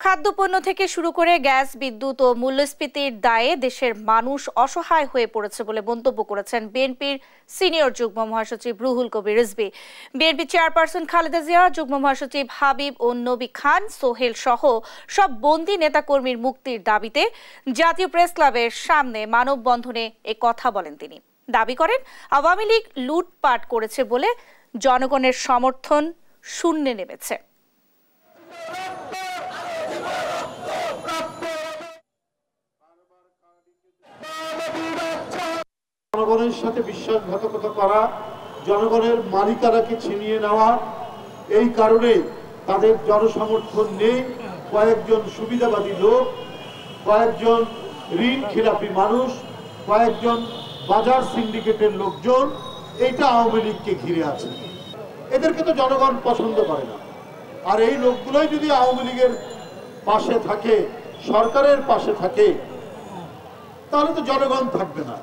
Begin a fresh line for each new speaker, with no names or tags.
খাদ্যপণ্য থেকে শুরু করে গ্যাস, বিদ্যুৎ ও মূল্যস্ফীতির দায়ে দেশের মানুষ অসহায় হয়ে পড়েছে বলে মন্তব্য করেছেন বিএনপির সিনিয়র যুগ্ম মহাসচিব রুহুল কবির রিজভী। বিএনপি চেয়ারপারসন খালেদা জিয়া, যুগ্ম মহাসচিব হাবিব ও নবী খান, সোহেল সহ সব বন্দী নেতাকর্মীর মুক্তির দাবিতে জাতীয় প্রেস ক্লাবের সামনে মানববন্ধনে এ কথা বলেন তিনি। দাবি করেন, আওয়ামী লীগ লুটপাট করেছে বলে জনগণের সমর্থন শূন্যে নেমেছে।
জনগণের সাথে বিশ্বাসঘাতকতা করা, জনগণের মালিকানাকে ছিনিয়ে নেওয়া, এই কারণে তাদের জনসমর্থন নেই। কয়েকজন সুবিধাবাদী লোক, কয়েকজন ঋণ খেলাপি মানুষ, কয়েকজন বাজার সিন্ডিকেটের লোকজন এইটা আওয়ামী লীগকে ঘিরে আছে। এদেরকে তো জনগণ পছন্দ করে না। আর এই লোকগুলোই যদি আওয়ামী লীগের পাশে থাকে, সরকারের পাশে থাকে, তাহলে তো জনগণ থাকবে না।